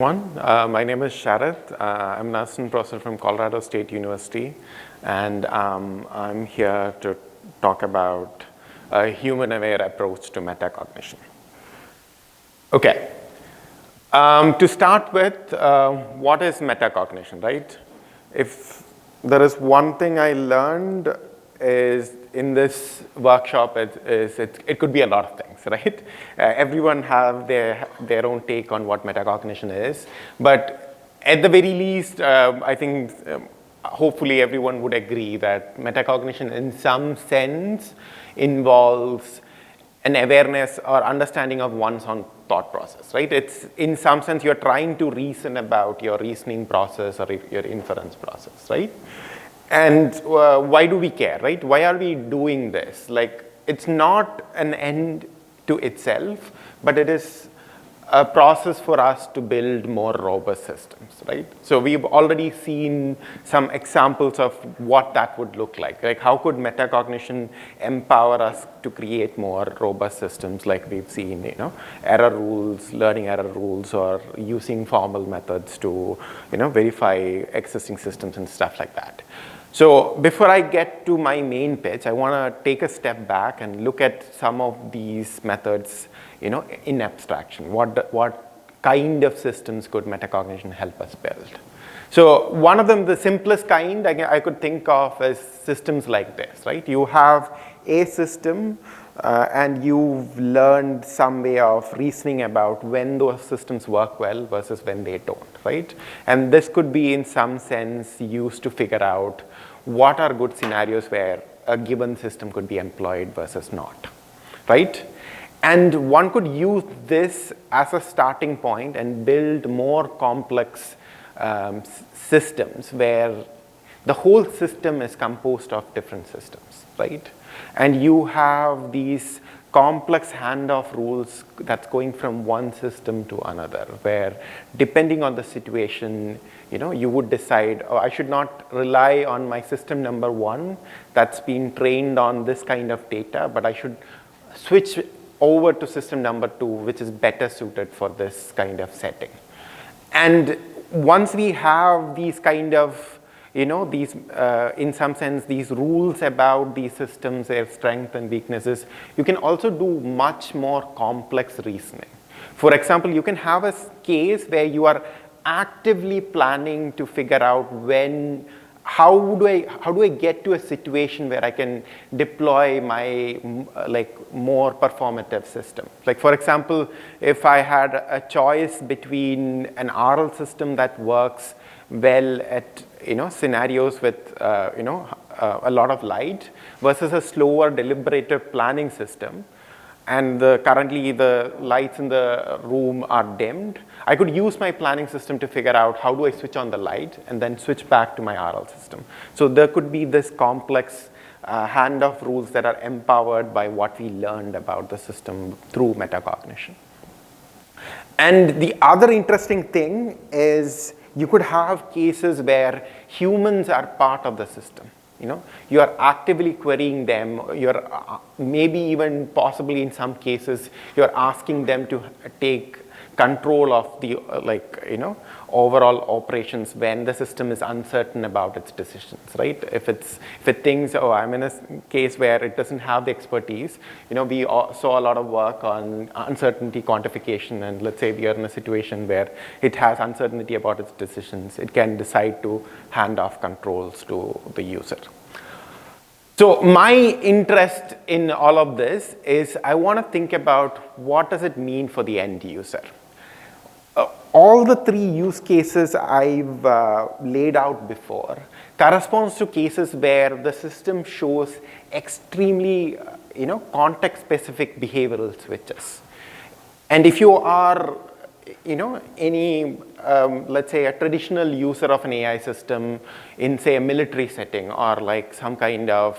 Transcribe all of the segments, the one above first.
My name is Sarath. I'm an assistant professor from Colorado State University, and I'm here to talk about a human-aware approach to metacognition. Okay. To start with, what is metacognition, right? If there is one thing I learned is in this workshop, it could be a lot of things, right? Everyone have their own take on what metacognition is, but at the very least, I think hopefully everyone would agree that metacognition in some sense involves an awareness or understanding of one's own thought process, right? It's in some sense you're trying to reason about your reasoning process or your inference process, right? And why do we care, right? Why are we doing this? Like, it's not an end to itself, but it is a process for us to build more robust systems, right? So we've already seen some examples of what that would look like. Like, how could metacognition empower us to create more robust systems, like we've seen, error rules, learning error rules, or using formal methods to, verify existing systems and stuff like that. So before I get to my main pitch, I want to take a step back and look at some of these methods, in abstraction. What kind of systems could metacognition help us build? So one of them, the simplest kind I could think of as systems like this, right? You have a system and you've learned some way of reasoning about when those systems work well versus when they don't, right? And this could be in some sense used to figure out what are good scenarios where a given system could be employed versus not, right? And one could use this as a starting point and build more complex systems where the whole system is composed of different systems, right? And you have these complex handoff rules that's going from one system to another, where depending on the situation, you would decide, oh, I should not rely on my system number one that's been trained on this kind of data, but I should switch over to system number two, which is better suited for this kind of setting. And once we have these kind of these, in some sense, these rules about these systems, their strengths and weaknesses, you can also do much more complex reasoning. For example, you can have a case where you are actively planning to figure out how do I get to a situation where I can deploy my more performative system. Like, for example, if I had a choice between an RL system that works well at scenarios with a lot of light versus a slower deliberative planning system, and currently the lights in the room are dimmed, I could use my planning system to figure out how do I switch on the light and then switch back to my RL system. So there could be this complex handoff rules that are empowered by what we learned about the system through metacognition. And the other interesting thing is you could have cases where humans are part of the system. You are actively querying them. You're maybe even possibly in some cases, you're asking them to take control of the overall operations when the system is uncertain about its decisions, right? If it thinks, oh, I'm in a case where it doesn't have the expertise, we saw a lot of work on uncertainty quantification, and let's say we are in a situation where it has uncertainty about its decisions, it can decide to hand off controls to the user. So my interest in all of this is I want to think about what does it mean for the end user. All the three use cases I've laid out before corresponds to cases where the system shows extremely, context-specific behavioral switches. And if you are, any, let's say, a traditional user of an AI system in, say, a military setting, or like some kind of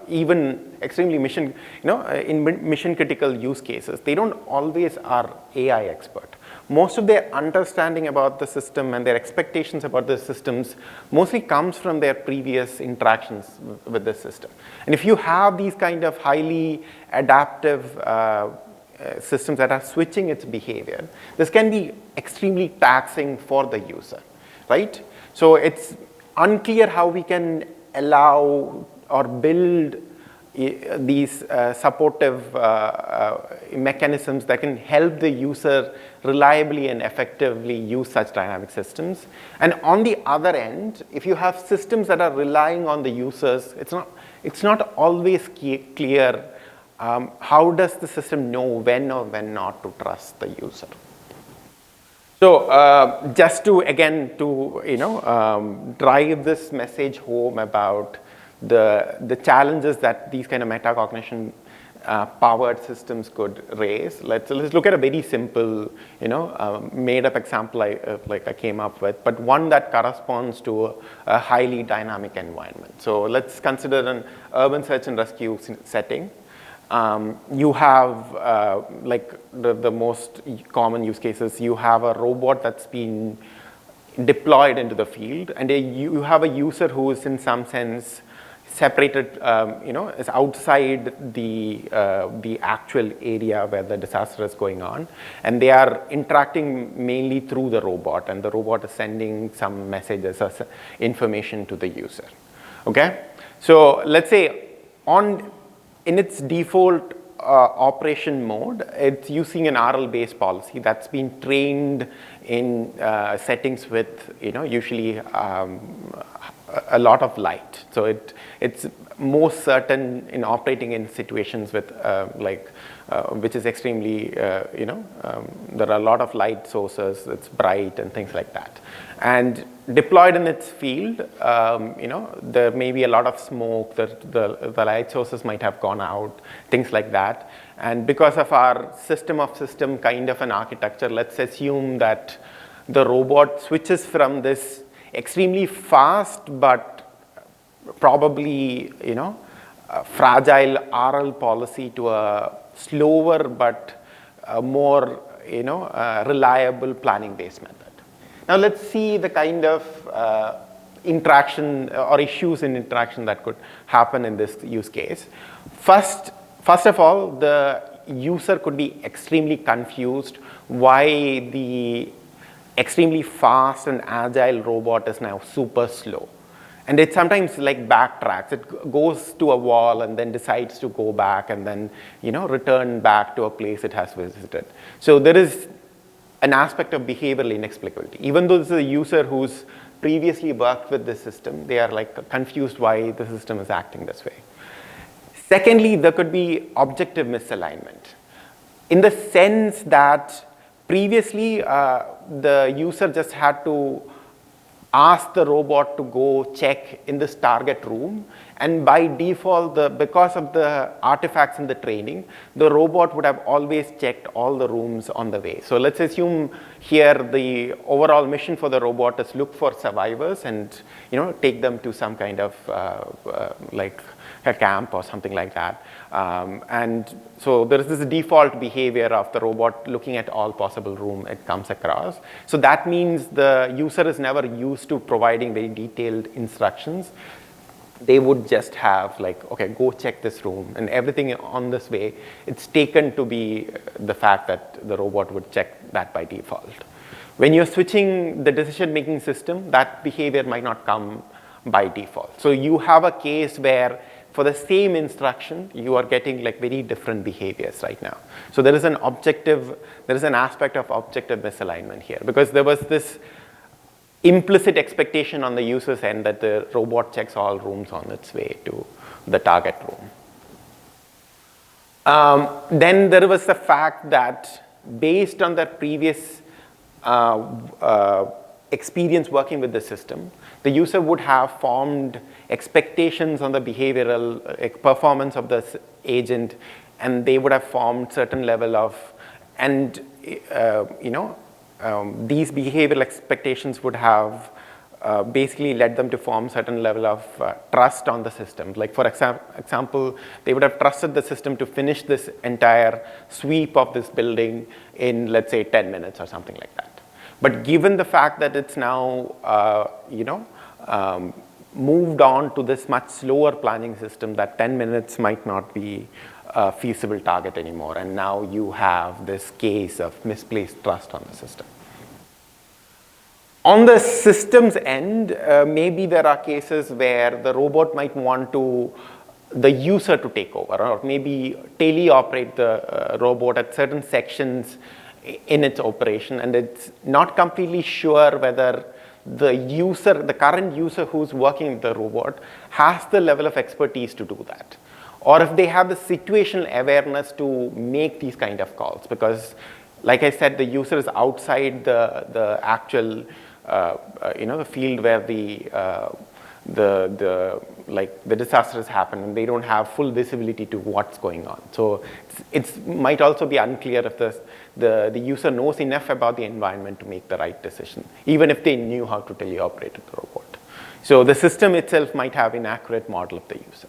even extremely mission, in mission-critical use cases, they don't always are AI expert. Most of their understanding about the system and their expectations about the systems mostly comes from their previous interactions with the system. And if you have these kind of highly adaptive systems that are switching its behavior, this can be extremely taxing for the user, right? So it's unclear how we can allow or build these supportive mechanisms that can help the user reliably and effectively use such dynamic systems. And on the other end, if you have systems that are relying on the users, it's not always clear how does the system know when or when not to trust the user. So just to, again, to drive this message home about the challenges that these kind of metacognition powered systems could raise, let's look at a very simple, made up example I came up with, but one that corresponds to a highly dynamic environment. So let's consider an urban search and rescue setting. You have, like the most common use cases, you have a robot that's been deployed into the field, and you have a user who is in some sense separated, is outside the actual area where the disaster is going on, and they are interacting mainly through the robot, and the robot is sending some messages or information to the user. Okay, so let's say in its default operation mode, it's using an RL-based policy that's been trained in settings with, usually a lot of light. So it's most certain in operating in situations with which is extremely, there are a lot of light sources, it's bright and things like that. And deployed in its field, there may be a lot of smoke, the light sources might have gone out, things like that. And because of our system of system kind of an architecture, let's assume that the robot switches from this extremely fast but probably fragile RL policy to a slower but more reliable planning based method. Now let's see the kind of interaction or issues in interaction that could happen in this use case. First of all, the user could be extremely confused why the extremely fast and agile robot is now super slow. And it sometimes like backtracks. It goes to a wall and then decides to go back and then return back to a place it has visited. So there is an aspect of behavioral inexplicability. Even though this is a user who's previously worked with the system, they are like confused why the system is acting this way. Secondly, there could be objective misalignment in the sense that previously the user just had to ask the robot to go check in this target room, and by default, because of the artifacts in the training, the robot would have always checked all the rooms on the way. So let's assume here the overall mission for the robot is look for survivors and take them to some kind of like a camp or something like that. And so there is this default behavior of the robot looking at all possible room it comes across. So that means the user is never used to providing very detailed instructions. They would just have like, okay, go check this room, and everything on this way, it's taken to be the fact that the robot would check that by default. When you're switching the decision-making system, that behavior might not come by default. So you have a case where for the same instruction, you are getting like very different behaviors right now. So there is an aspect of objective misalignment here, because there was this implicit expectation on the user's end that the robot checks all rooms on its way to the target room. Then there was the fact that based on their previous experience working with the system, the user would have formed expectations on the behavioral performance of the agent, and they would have formed certain level of, and these behavioral expectations would have basically led them to form certain level of trust on the system. Like for example, they would have trusted the system to finish this entire sweep of this building in, let's say, 10 minutes or something like that. But given the fact that it's now, moved on to this much slower planning system, that 10 minutes might not be a feasible target anymore. And now you have this case of misplaced trust on the system. On the systems end, maybe there are cases where the robot might want the user to take over, or maybe teleoperate the robot at certain sections in its operation, and it's not completely sure whether the current user who's working with the robot has the level of expertise to do that, or if they have the situational awareness to make these kind of calls. Because, like I said, the user is outside the actual the field where the disaster has happened, and they don't have full visibility to what's going on. So it might also be unclear if the user knows enough about the environment to make the right decision, even if they knew how to teleoperate the robot. So the system itself might have an inaccurate model of the user.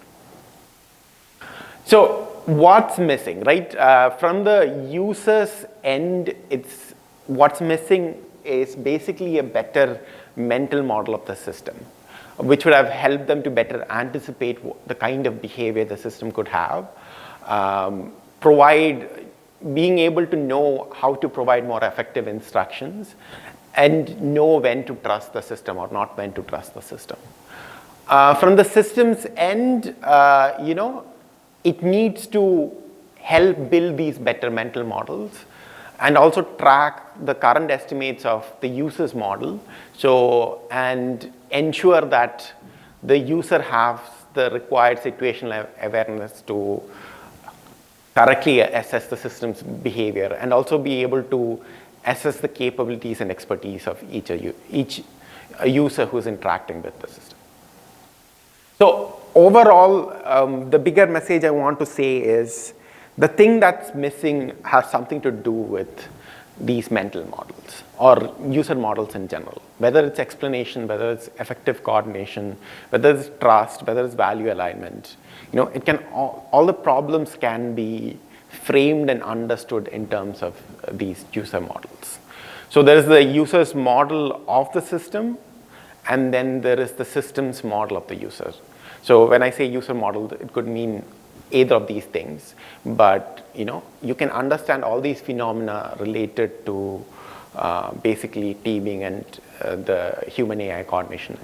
So what's missing, right? From the user's end, what's missing is basically a better mental model of the system, which would have helped them to better anticipate the kind of behavior the system could have, being able to know how to provide more effective instructions, and know when to trust the system or not when to trust the system. From the system's end, it needs to help build these better mental models and also track the current estimates of the user's model, and ensure that the user has the required situational awareness to correctly assess the system's behavior, and also be able to assess the capabilities and expertise of each user who's interacting with the system. So overall, the bigger message I want to say is the thing that's missing has something to do with these mental models or user models in general, whether it's explanation, whether it's effective coordination, whether it's trust, whether it's value alignment. All the problems can be framed and understood in terms of these user models. So there is the user's model of the system, and then there is the system's model of the user. So when I say user model, it could mean either of these things, but you can understand all these phenomena related to basically teaming and the human AI coordination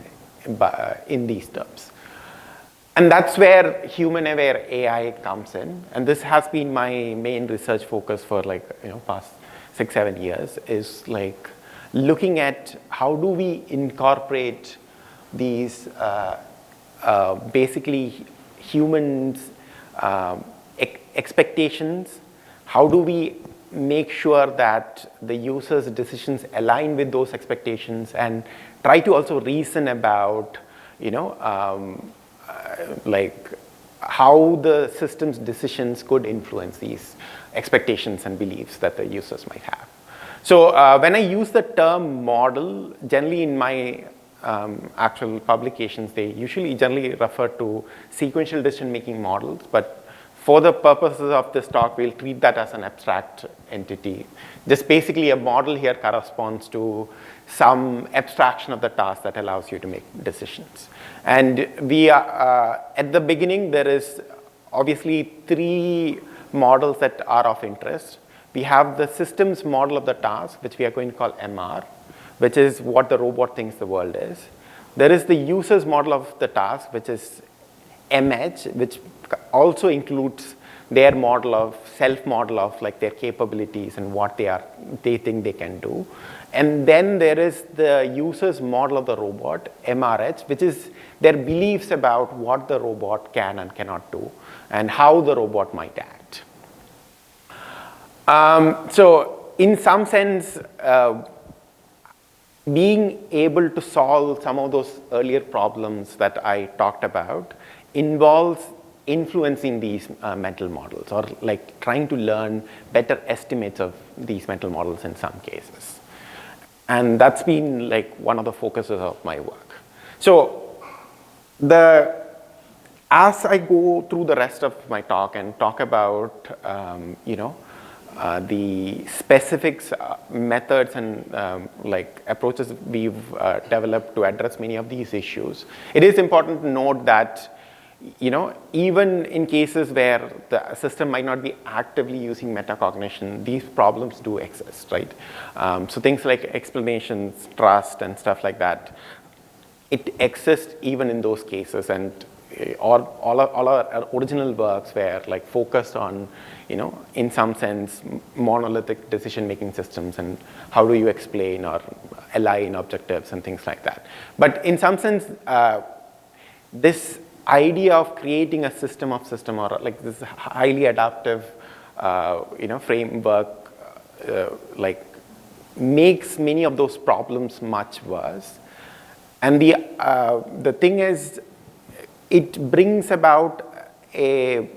in these terms. And that's where human-aware AI comes in, and this has been my main research focus for past 6-7 years, is looking at how do we incorporate these basically humans' expectations. How do we make sure that the user's decisions align with those expectations, and try to also reason about how the system's decisions could influence these expectations and beliefs that the users might have. So when I use the term model, generally in my actual publications, they generally refer to sequential decision-making models, but for the purposes of this talk, we'll treat that as an abstract entity. Just basically a model here corresponds to some abstraction of the task that allows you to make decisions. And we are, at the beginning, there is obviously 3 models that are of interest. We have the systems model of the task, which we are going to call MR, which is what the robot thinks the world is. There is the user's model of the task, which is MH, which also includes their model of self-model of their capabilities and what they think they can do. And then there is the user's model of the robot, MRH, which is their beliefs about what the robot can and cannot do, and how the robot might act. So in some sense, being able to solve some of those earlier problems that I talked about involves influencing these mental models, or trying to learn better estimates of these mental models in some cases. And that's been one of the focuses of my work. So as I go through the rest of my talk and talk about the specifics, methods, and approaches we've developed to address many of these issues, it is important to note that even in cases where the system might not be actively using metacognition, these problems do exist, right? So things like explanations, trust, and stuff like that, it exists even in those cases. And all our original works were like focused on, in some sense, monolithic decision-making systems and how do you explain or align objectives and things like that. But in some sense, this idea of creating a system of system, or like this highly adaptive, framework, like makes many of those problems much worse. And the thing is, it brings about a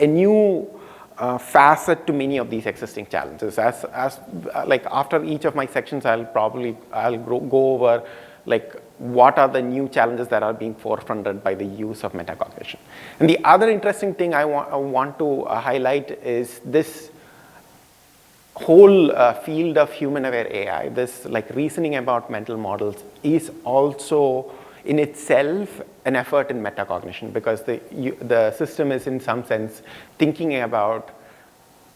new facet to many of these existing challenges. Like after each of my sections, I'll go over like what are the new challenges that are being forefronted by the use of metacognition. And the other interesting thing I want to highlight is this whole field of human-aware AI, this like reasoning about mental models, is also in itself an effort in metacognition, because the system is in some sense thinking about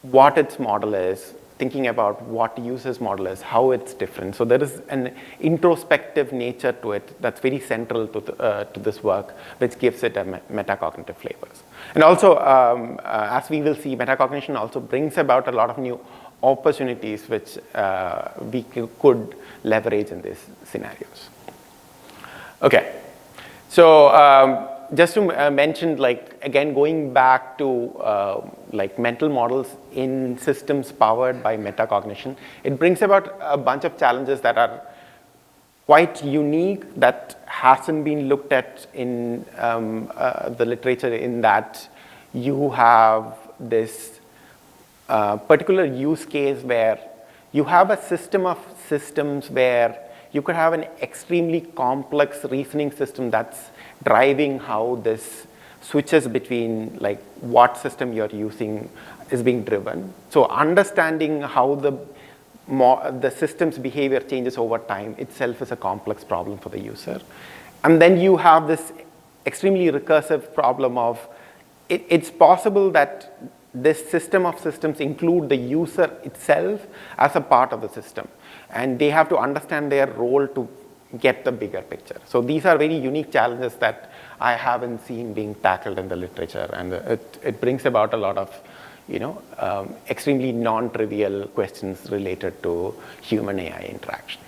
what its model is, thinking about what user's model is, how it's different. So there is an introspective nature to it that's very central to this work, which gives it a metacognitive flavors. And also, as we will see, metacognition also brings about a lot of new opportunities which we could leverage in these scenarios. Okay, so just to mention, like again, going back to like mental models in systems powered by metacognition, it brings about a bunch of challenges that are quite unique, that hasn't been looked at in the literature, in that you have this particular use case where you have a system of systems where you could have an extremely complex reasoning system that's driving how this switches between like what system you're using is being driven. So understanding how the system's behavior changes over time itself is a complex problem for the user. And then you have this extremely recursive problem of it's possible that this system of systems include the user itself as a part of the system, and they have to understand their role to get the bigger picture. So these are very unique challenges that I haven't seen being tackled in the literature, and it brings about a lot of extremely non-trivial questions related to human AI interaction.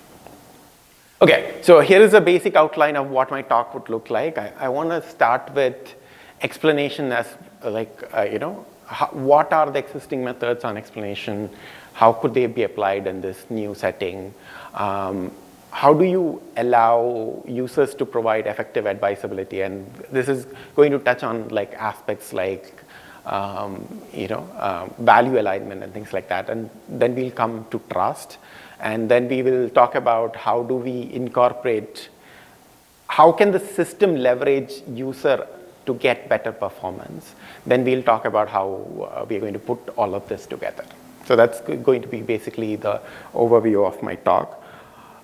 Okay, so here is a basic outline of what my talk would look like. I want to start with explanation as like what are the existing methods on explanation? How could they be applied in this new setting? How do you allow users to provide effective advisability? And this is going to touch on like aspects like value alignment and things like that. And then we'll come to trust. And then we will talk about how do we incorporate, how can the system leverage user to get better performance. Then we'll talk about how we're going to put all of this together. So that's going to be basically the overview of my talk.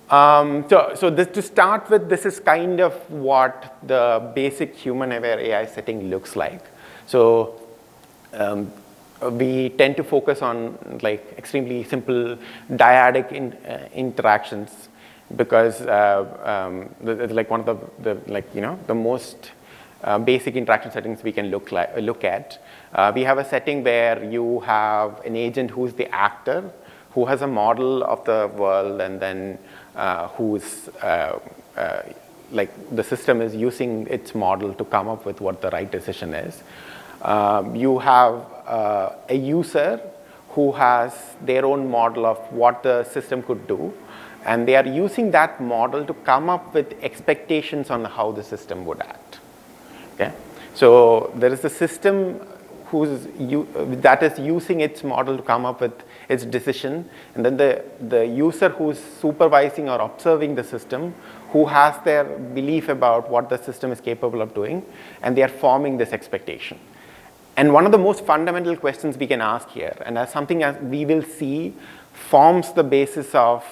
So this, to start with, this is kind of what the basic human-aware AI setting looks like. So we tend to focus on like extremely simple dyadic interactions, because it's like one of the most basic interaction settings we can look at. We have a setting where you have an agent who's the actor, who has a model of the world, and then who's like the system is using its model to come up with what the right decision is. You have a user who has their own model of what the system could do, and they are using that model to come up with expectations on how the system would act. Okay? So there is a system that is using its model to come up with its decision, and then the user who's supervising or observing the system, who has their belief about what the system is capable of doing, and they are forming this expectation. And one of the most fundamental questions we can ask here, and as something as we will see forms the basis of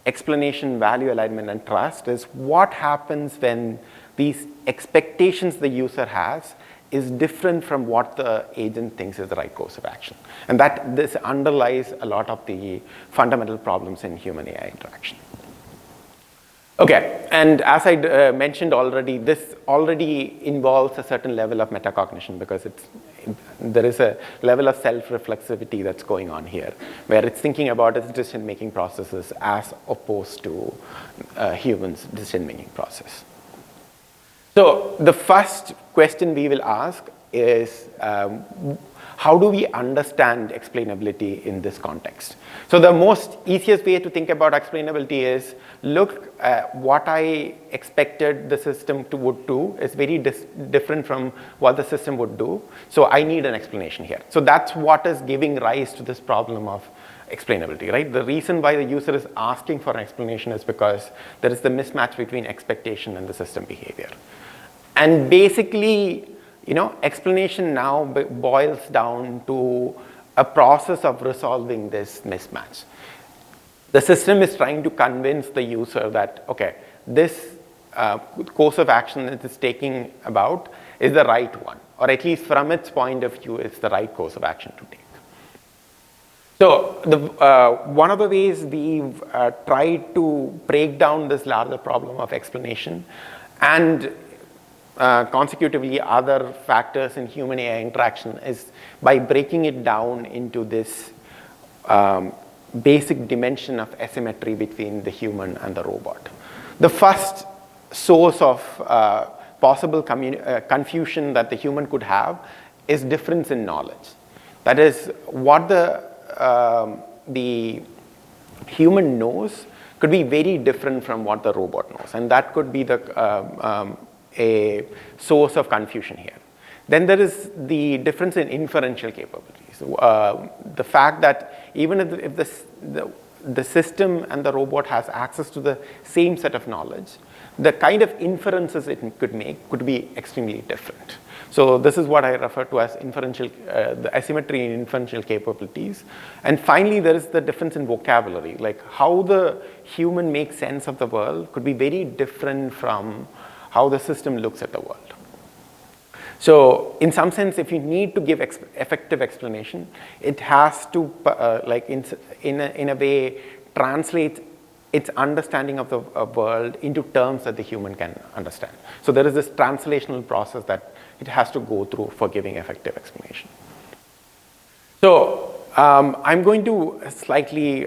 explanation, value alignment, and trust, is what happens when these expectations the user has is different from what the agent thinks is the right course of action. And this underlies a lot of the fundamental problems in human-AI interaction. Okay, and as I mentioned already, this already involves a certain level of metacognition because there is a level of self-reflexivity that's going on here, where it's thinking about its decision-making processes as opposed to humans' decision-making process. So the first question we will ask is, how do we understand explainability in this context? So the most easiest way to think about explainability is, look, what I expected the system would do is very different from what the system would do. So I need an explanation here. So that's what is giving rise to this problem of explainability, right? The reason why the user is asking for an explanation is because there is the mismatch between expectation and the system behavior. And basically, explanation now boils down to a process of resolving this mismatch. The system is trying to convince the user that, okay, this course of action it is taking about is the right one, or at least from its point of view, it's the right course of action to take. So one of the ways we've tried to break down this larger problem of explanation and consecutively other factors in human-AI interaction is by breaking it down into this basic dimension of asymmetry between the human and the robot. The first source of possible confusion that the human could have is difference in knowledge. That is, what the human knows could be very different from what the robot knows, and that could be a source of confusion here. Then there is the difference in inferential capabilities. The fact that even if the system and the robot has access to the same set of knowledge, the kind of inferences it could make could be extremely different. So this is what I refer to as the asymmetry in inferential capabilities. And finally, there is the difference in vocabulary, like how the human makes sense of the world could be very different from how the system looks at the world. So in some sense, if you need to give effective explanation, it has to, in a way, translate its understanding of the world into terms that the human can understand. So there is this translational process that it has to go through for giving effective explanation. So I'm going to slightly,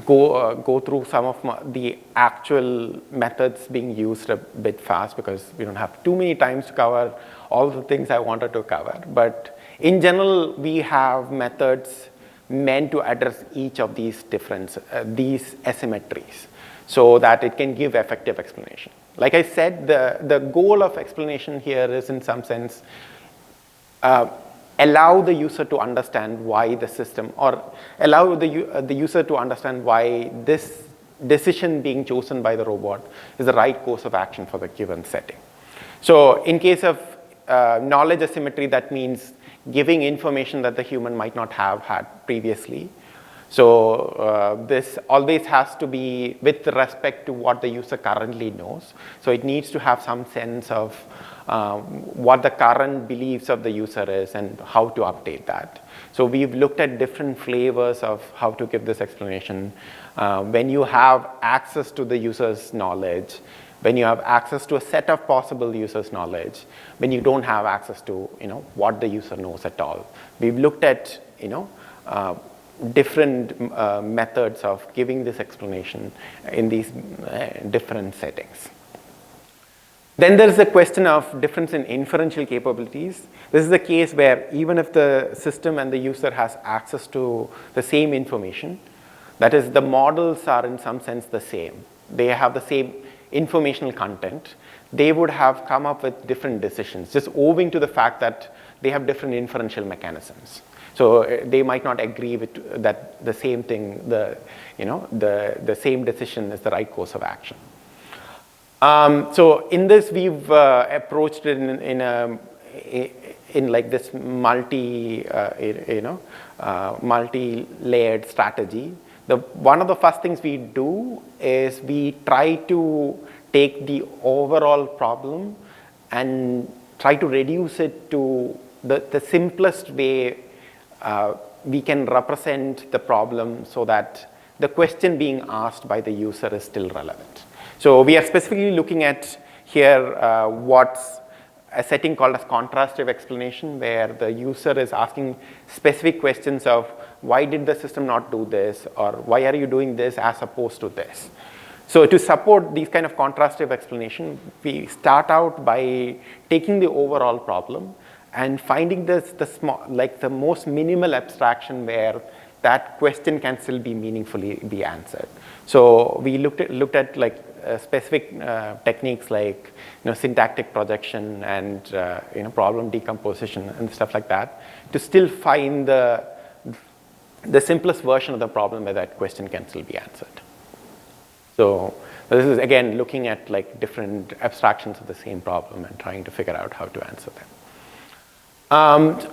go through some of the actual methods being used a bit fast because we don't have too many times to cover all the things I wanted to cover. But in general, we have methods meant to address each of these these asymmetries so that it can give effective explanation. Like I said, the goal of explanation here is in some sense allow the user to understand why the system, or allow the user to understand why this decision being chosen by the robot is the right course of action for the given setting. So in case of knowledge asymmetry, that means giving information that the human might not have had previously. So this always has to be with respect to what the user currently knows. So it needs to have some sense of what the current beliefs of the user is and how to update that. So we've looked at different flavors of how to give this explanation. When you have access to the user's knowledge, when you have access to a set of possible users' knowledge, when you don't have access to what the user knows at all. We've looked at different methods of giving this explanation in these different settings. Then there is the question of difference in inferential capabilities. This is the case where even if the system and the user has access to the same information, that is, the models are in some sense the same. They have the same informational content. They would have come up with different decisions, just owing to the fact that they have different inferential mechanisms. So they might not agree with that the same thing, the same decision is the right course of action. So in this, we've approached it in like this multi-layered strategy. One of the first things we do is we try to take the overall problem and try to reduce it to the simplest way we can represent the problem so that the question being asked by the user is still relevant. So we are specifically looking at here what's a setting called as contrastive explanation, where the user is asking specific questions of why did the system not do this, or why are you doing this as opposed to this. So to support these kind of contrastive explanation, we start out by taking the overall problem and finding the most minimal abstraction where that question can still be meaningfully be answered. So we looked at like specific techniques like syntactic projection and problem decomposition and stuff like that to still find the simplest version of the problem where that question can still be answered. So this is again looking at like different abstractions of the same problem and trying to figure out how to answer them.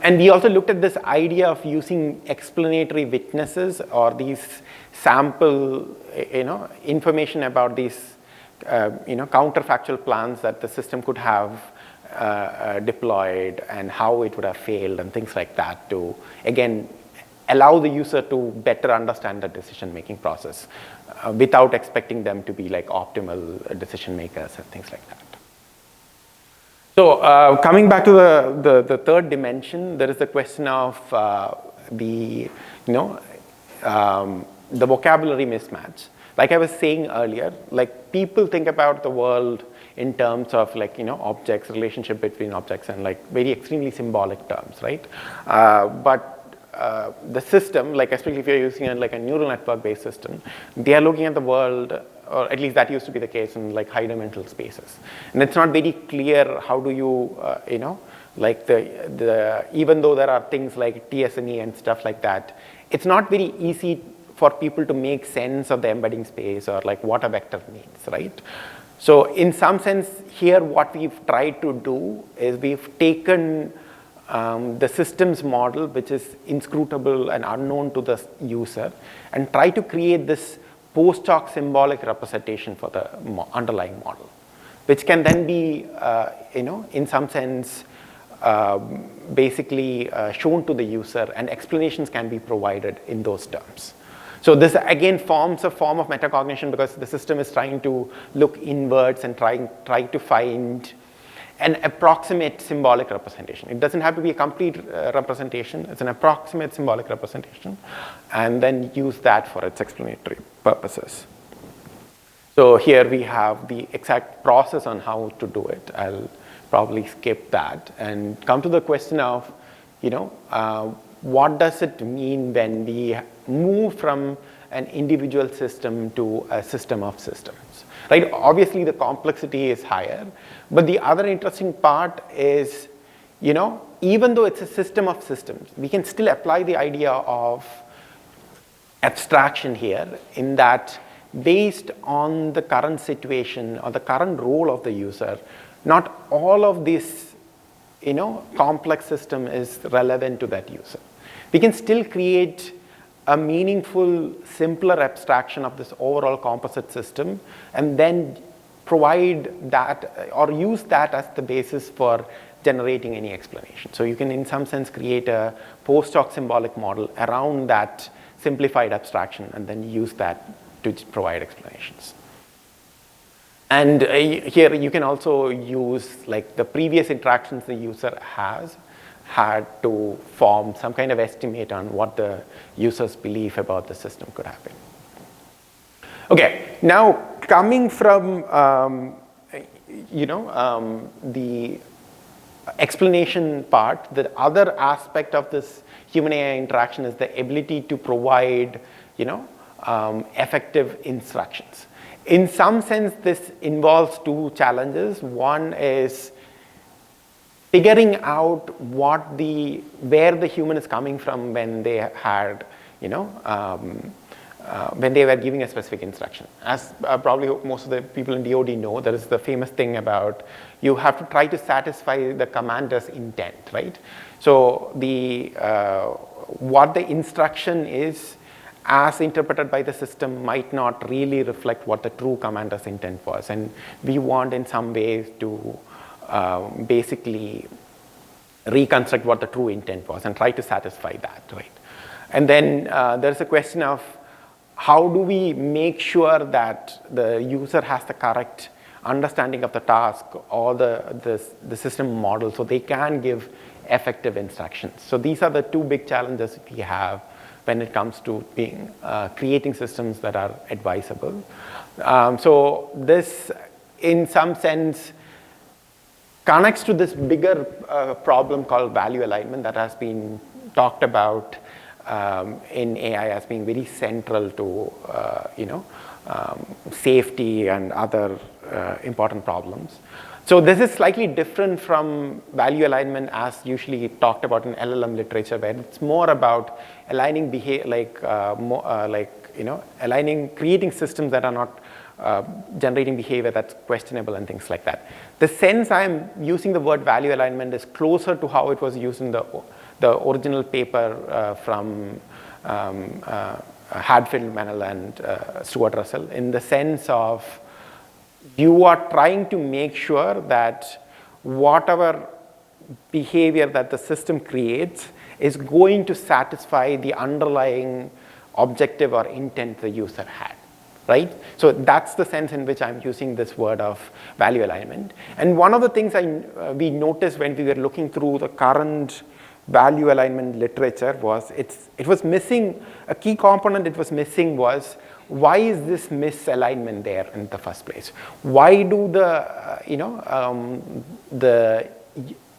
And we also looked at this idea of using explanatory witnesses or these sample information about these counterfactual plans that the system could have deployed and how it would have failed and things like that to again allow the user to better understand the decision-making process without expecting them to be like optimal decision makers and things like that. So coming back to the third dimension, there is the question of the vocabulary mismatch. Like I was saying earlier, like people think about the world in terms of like objects, relationship between objects, and like very extremely symbolic terms, right? But the system, like especially if you're using like a neural network-based system, they are looking at the world, or at least that used to be the case in like high-dimensional spaces, and it's not very clear how do you, like even though there are things like TSNE and stuff like that, it's not very easy for people to make sense of the embedding space or like what a vector means, right? So in some sense here, what we've tried to do is we've taken the systems model, which is inscrutable and unknown to the user, and try to create this post hoc symbolic representation for the underlying model, which can then be, in some sense, basically shown to the user, and explanations can be provided in those terms. So this again forms a form of metacognition because the system is trying to look inwards and try to find an approximate symbolic representation. It doesn't have to be a complete representation. It's an approximate symbolic representation, and then use that for its explanatory purposes. So here we have the exact process on how to do it. I'll probably skip that and come to the question of, what does it mean when we move from an individual system to a system of systems, right? Obviously the complexity is higher, but the other interesting part is, even though it's a system of systems, we can still apply the idea of abstraction here, in that based on the current situation or the current role of the user, not all of this complex system is relevant to that user. We can still create a meaningful, simpler abstraction of this overall composite system, and then provide that or use that as the basis for generating any explanation. So you can in some sense create a post hoc symbolic model around that simplified abstraction and then use that to provide explanations. And here you can also use like the previous interactions the user has had to form some kind of estimate on what the user's belief about the system could have been. Okay, now coming from the explanation part, the other aspect of this human AI interaction is the ability to provide effective instructions. In some sense, this involves two challenges. One is figuring out where the human is coming from when they had, when they were giving a specific instruction. As probably most of the people in DoD know, there is the famous thing about you have to try to satisfy the commander's intent, right? So what the instruction is as interpreted by the system might not really reflect what the true commander's intent was. And we want in some ways to basically reconstruct what the true intent was and try to satisfy that, right? And then there's a question of how do we make sure that the user has the correct understanding of the task or the system model so they can give effective instructions. So these are the two big challenges we have when it comes to creating systems that are advisable. So this, in some sense, connects to this bigger problem called value alignment that has been talked about in AI as being very central to safety and other important problems. So this is slightly different from value alignment as usually talked about in LLM literature, where it's more about aligning creating systems that are not generating behavior that's questionable and things like that. The sense I'm using the word value alignment is closer to how it was used in the original paper from Hadfield, Mennel, and Stuart Russell, in the sense of you are trying to make sure that whatever behavior that the system creates is going to satisfy the underlying objective or intent the user had, right? So that's the sense in which I'm using this word of value alignment. And one of the things we noticed when we were looking through the current value alignment literature was it was missing, a key component it was missing was, why is this misalignment there in the first place? Why do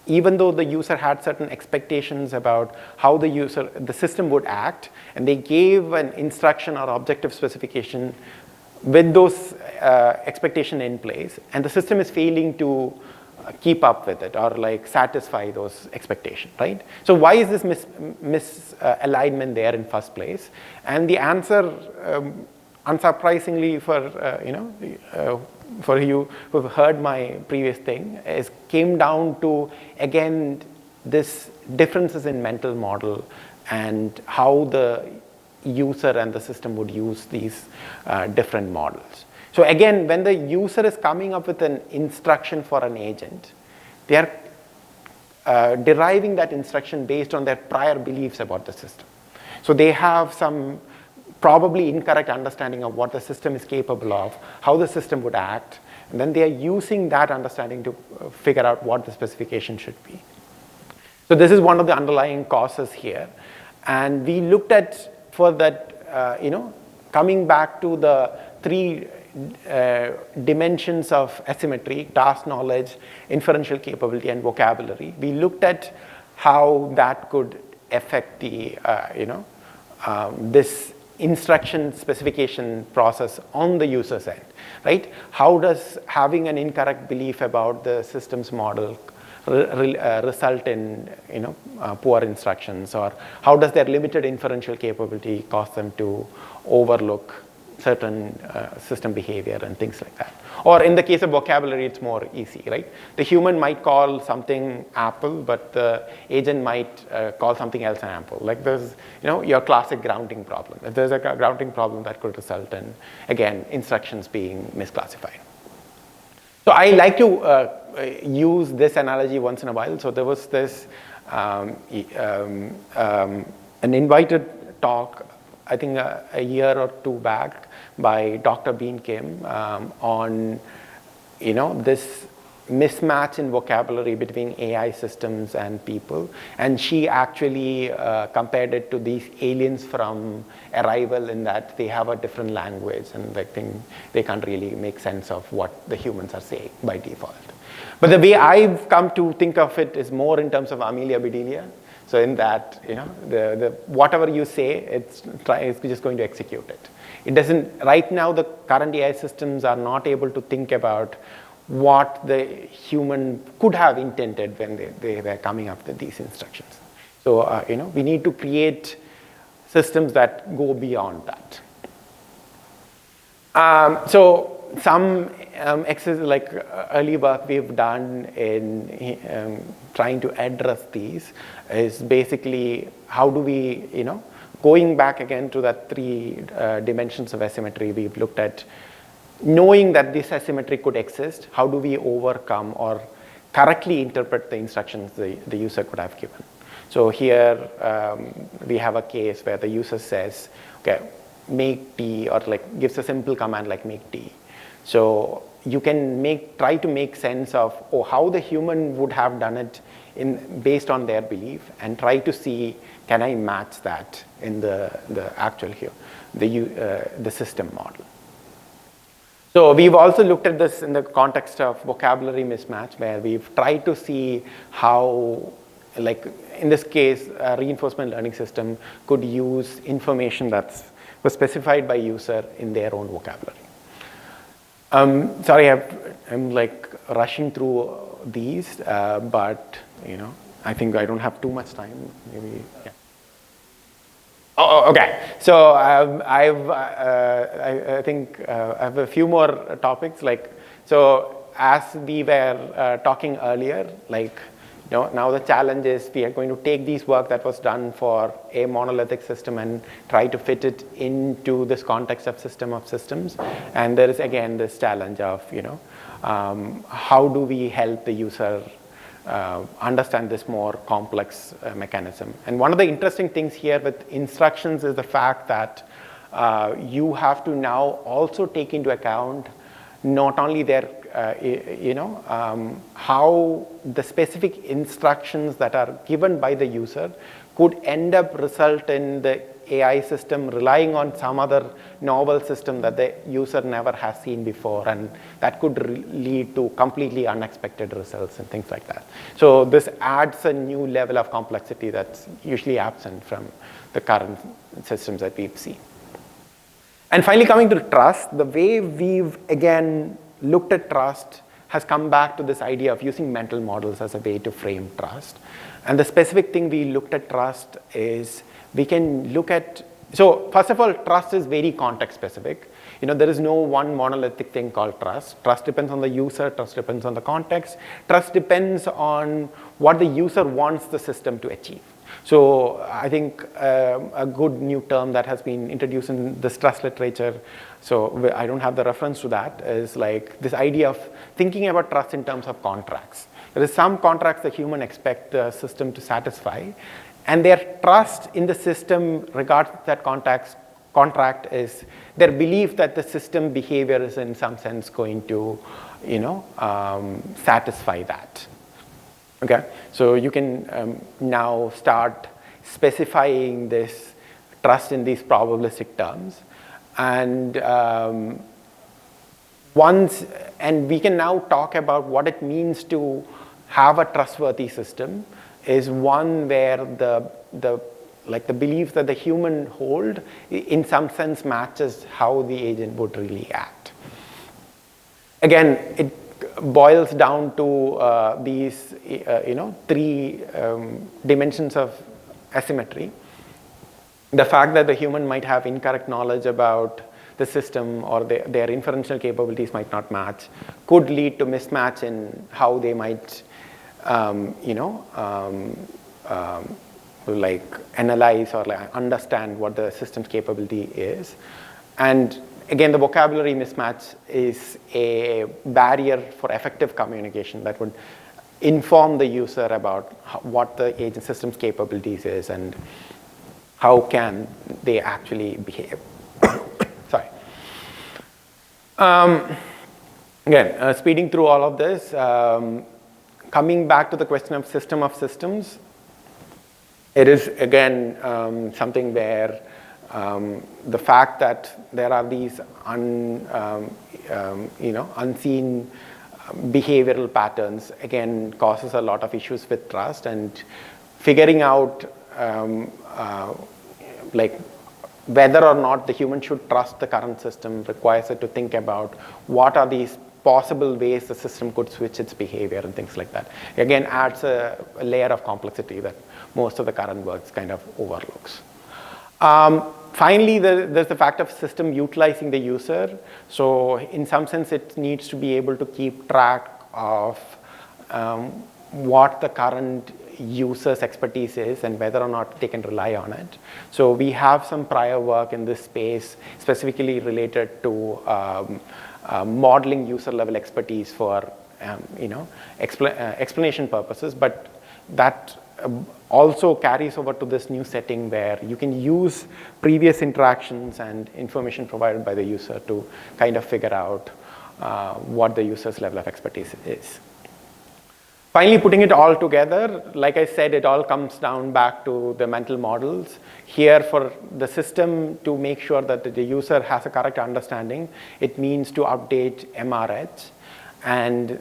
even though the user had certain expectations about how the system would act, and they gave an instruction or objective specification with those expectations in place, and the system is failing to keep up with it or satisfy those expectations, right? So why is this misalignment there in first place? And the answer, unsurprisingly for you who've heard my previous thing, came down to, again, this differences in mental model and how the user and the system would use these different models. So again, when the user is coming up with an instruction for an agent, they are deriving that instruction based on their prior beliefs about the system. So they have some probably incorrect understanding of what the system is capable of, how the system would act, and then they are using that understanding to figure out what the specification should be. So this is one of the underlying causes here. And we looked at, for that, coming back to the three dimensions of asymmetry: task knowledge, inferential capability, and vocabulary. We looked at how that could affect the, this instruction specification process on the user's end, right? How does having an incorrect belief about the system's model result in poor instructions, or how does their limited inferential capability cause them to overlook certain system behavior and things like that? Or in the case of vocabulary, it's more easy, right? The human might call something apple, but the agent might call something else an apple. Like there's, your classic grounding problem. If there's a grounding problem, that could result in, again, instructions being misclassified. So I like to use this analogy once in a while. So there was this, an invited talk, I think a year or two back, by Dr. Bean Kim on this mismatch in vocabulary between AI systems and people, and she actually compared it to these aliens from Arrival, in that they have a different language and they can't really make sense of what the humans are saying by default. But the way I've come to think of it is more in terms of Amelia Bedelia. So in that, whatever you say, it's just going to execute it. It doesn't, right now the current AI systems are not able to think about what the human could have intended when they were coming up with these instructions. So, we need to create systems that go beyond that. So some exercises, like early work we've done in trying to address these, is basically how do we, going back again to that three dimensions of asymmetry, we've looked at knowing that this asymmetry could exist, how do we overcome or correctly interpret the instructions the user could have given. So here we have a case where the user says, okay, make tea, or like gives a simple command like make tea. So you can try to make sense of how the human would have done it based on their belief, and try to see, can I match that in the actual here, the system model. So we've also looked at this in the context of vocabulary mismatch, where we've tried to see how, like in this case, a reinforcement learning system could use information that was specified by user in their own vocabulary. Sorry, I'm like rushing through these, but I think I don't have too much time. Maybe, yeah. Oh, okay. So I think I have a few more topics. So as we were talking earlier, now the challenge is we are going to take this work that was done for a monolithic system and try to fit it into this context of system of systems. And there is again this challenge of how do we help the user understand this more complex mechanism. And one of the interesting things here with instructions is the fact that you have to now also take into account not only their, how the specific instructions that are given by the user could end up result in the AI system relying on some other novel system that the user never has seen before, and that could lead to completely unexpected results and things like that. So this adds a new level of complexity that's usually absent from the current systems that we've seen. And finally, coming to trust, the way we've again looked at trust has come back to this idea of using mental models as a way to frame trust. And the specific thing we looked at trust is we can look at, so first of all, trust is very context specific. There is no one monolithic thing called trust. Trust depends on the user, trust depends on the context, trust depends on what the user wants the system to achieve. So I think a good new term that has been introduced in this trust literature, so I don't have the reference to that, is like this idea of thinking about trust in terms of contracts. There is some contracts the human expect the system to satisfy, and their trust in the system regards that contract is their belief that the system behavior is in some sense going to, satisfy that. Okay, so you can now start specifying this trust in these probabilistic terms, and we can now talk about what it means to have a trustworthy system. Is one where the belief that the human hold in some sense matches how the agent would really act. Again, it boils down to these three dimensions of asymmetry. The fact that the human might have incorrect knowledge about the system, or their inferential capabilities might not match, could lead to mismatch in how they might analyze or understand what the system's capability is. And again, the vocabulary mismatch is a barrier for effective communication that would inform the user about what the agent system's capabilities is and how can they actually behave. Sorry. Again, speeding through all of this, coming back to the question of system of systems, it is again something where the fact that there are these unseen behavioral patterns again causes a lot of issues with trust, and figuring out whether or not the human should trust the current system requires it to think about what are these possible ways the system could switch its behavior and things like that. Again, adds a layer of complexity that most of the current works kind of overlooks. Finally, there's the fact of system utilizing the user. So in some sense, it needs to be able to keep track of what the current user's expertise is and whether or not they can rely on it. So we have some prior work in this space specifically related to modeling user level expertise for explanation purposes, but that also carries over to this new setting where you can use previous interactions and information provided by the user to kind of figure out what the user's level of expertise is. Finally, putting it all together, like I said, it all comes down back to the mental models. Here, for the system to make sure that the user has a correct understanding, it means to update MRH. And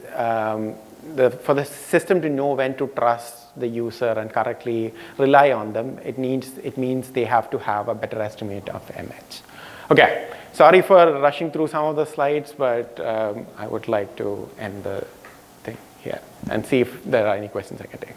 for the system to know when to trust the user and correctly rely on them, it means they have to have a better estimate of MH. Okay, sorry for rushing through some of the slides, but I would like to end the thing here and see if there are any questions I can take.